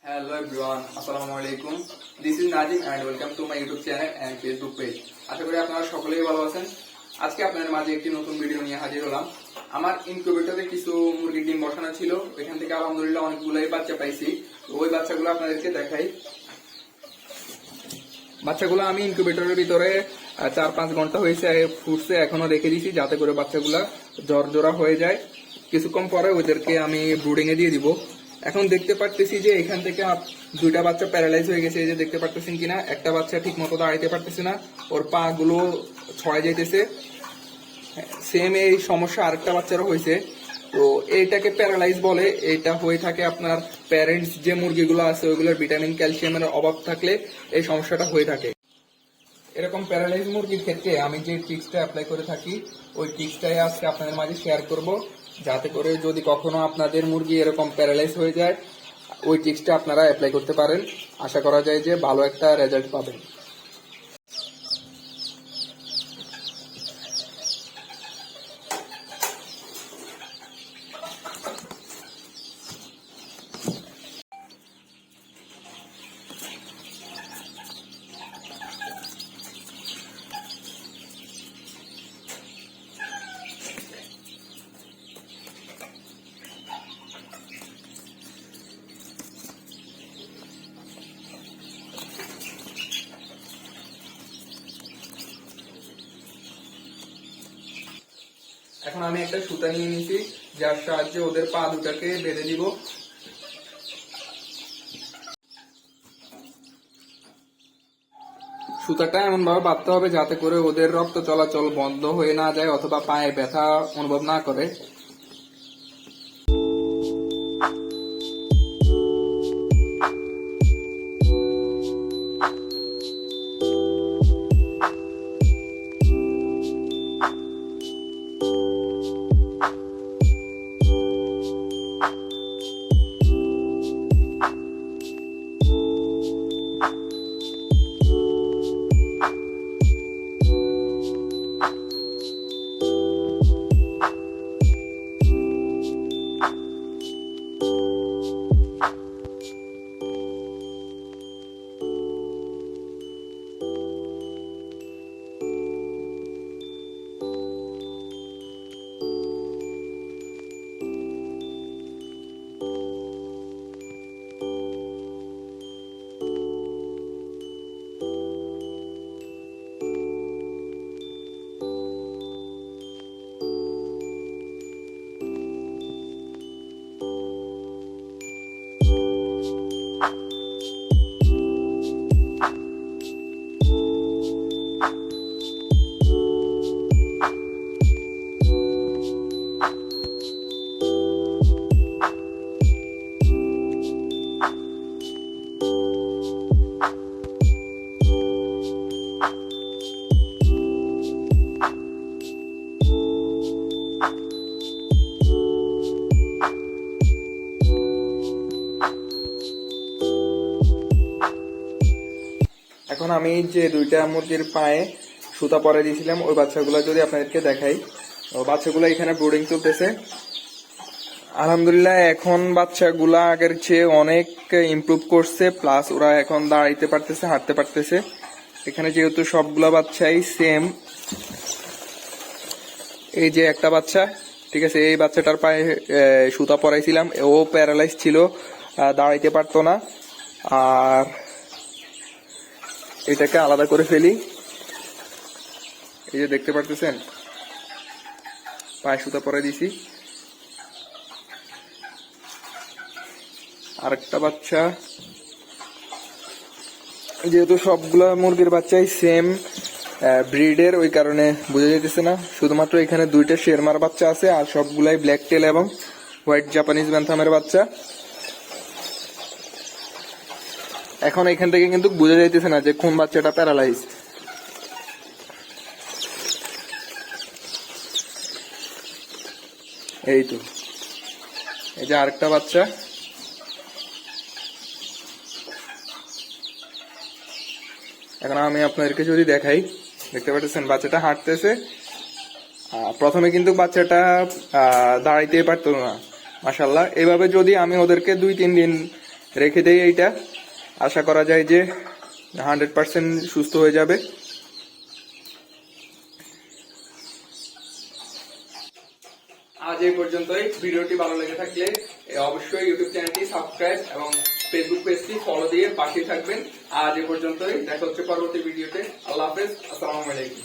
Hello everyone, Assalamu alaikum. This is Najim and welcome to my YouTube channel and Facebook page. আশা করি আপনারা সকলেই ভালো আছেন। আজকে আপনাদের মাঝে একটি নতুন ভিডিও নিয়ে হাজির হলাম। আমার ইনকিউবেটরে কিছু মুরগির ডিম বসানো ছিল, এখান থেকে আলহামদুলিল্লাহ অনেকগুলাই বাচ্চা পাইছি। ওই বাচ্চাগুলো আপনাদেরকে দেখাই। বাচ্চাগুলো আমি ইনকিউবেটরের ভিতরে 4-5 ঘন্টা হয়েছে ফুটছে, এখনো রেখে দিয়েছি যাতে করে বাচ্চাগুলা জর্জরা হয়ে যায়। কিছুক্ষণ পরে ওদেরকে আমি ব্রুডিং এ দিয়ে দিব। এখন দেখতে পারতেছি যে এখান থেকে দুইটা বাচ্চা প্যারালাইজ হয়ে গেছে, এই যে দেখতে পারতেছেন কিনা। একটা বাচ্চা ঠিক মতো দাঁড়াইতে পারতেছে না, ওর পা গুলো ছড়াই যাইতেছে। সেম এই সমস্যা আরেকটা বাচ্চারও হয়েছে। তো এইটাকে প্যারালাইজ বলে। এটা হয়ে থাকে আপনার প্যারেন্টস যে মুরগিগুলো আছে ওইগুলোর ভিটামিন ক্যালসিয়ামের অভাব থাকলে এই সমস্যাটা হয়ে থাকে। এরকম প্যারালাইজ মুরগির ক্ষেত্রে আমি যে টিপসটা অ্যাপ্লাই করে থাকি ওই টিপসটাই আজকে আপনাদের মাঝে শেয়ার করব, যাতে করে যদি কখনো আপনাদের মুরগি এরকম প্যারালাইজ হয়ে যায় ওই টিপসটা আপনারা অ্যাপ্লাই করতে পারেন। আশা করা যায় যে ভালো একটা রেজাল্ট পাবেন। এখন আমি একটা সুতা নিয়ে নিয়েছি, যার সাহায্যে ওদের পা দুটাকে বেঁধে দিব। সুতাটা এমন ভাবে বাঁধতে হবে যাতে করে ওদের রক্ত চলাচল বন্ধ হয়ে না যায় অথবা পায়ে ব্যথা অনুভব না করে। এখন আমি যে দুইটা মুরগির পায়ে সুতা পরে দিয়েছিলাম ওই বাচ্চাগুলো যদি আপনাদেরকে দেখাই, বাচ্চাগুলো এখানে ব্রুডিং চলতেছে। আলহামদুলিল্লাহ এখন বাচ্চাগুলা আগের চেয়ে অনেক ইমপ্রুভ করছে, প্লাস ওরা এখন দাঁড়াইতে পারতেছে, হাঁটতে পারতেছে। এখানে যেহেতু সবগুলা বাচ্চাই সেম, এই যে একটা বাচ্চা, ঠিক আছে, এই বাচ্চাটার পায়ে সুতা পরাইছিলাম, ও প্যারালাইজ ছিল, দাঁড়াইতে পারতো না। আর এটাকে আলাদা করে ফেলি, এই যে দেখতে পারতেছেন পায়ে সুতা পরে দিছি। আরেকটা বাচ্চা, যেহেতু সবগুলা মুরগির বাচ্চাই সেম ব্রিডের ওই কারণে বোঝা যাইতেছে না, শুধুমাত্র এখানে দুইটা শেরমার বাচ্চা আছে আর সবগুলাই ব্ল্যাক টেল এবং হোয়াইট জাপানিজ ব্যান্থামের বাচ্চা। এখন এখান থেকে কিন্তু বোঝা যাইতেছে না যে কোন বাচ্চাটা প্যারালাইজ। এই তো, এই যে আরেকটা বাচ্চা, এখন আমি আপনাদেরকে যদি দেখাই, দেখতে পাচ্ছেন বাচ্চাটা হাঁটতেছে। প্রথমে কিন্তু বাচ্চাটা দাঁড়াইতেই পারতো না, মাশাআল্লাহ। এভাবে যদি আমি ওদেরকে 2-3 দিন রেখে দেই এইটা। আশা করা যায় যে 100% সুস্থ হয়ে যাবে। আজ এই পর্যন্তই। ভিডিওটি ভালো লেগে থাকলে অবশ্যই ইউটিউব চ্যানেলটি সাবস্ক্রাইব এবং ফেসবুক পেজটি ফলো দিয়ে পাশে থাকবেন। আজ এই পর্যন্তই, দেখা হচ্ছে পরবর্তী ভিডিওতে। আল্লাহ হাফেজ, আসসালামু আলাইকুম।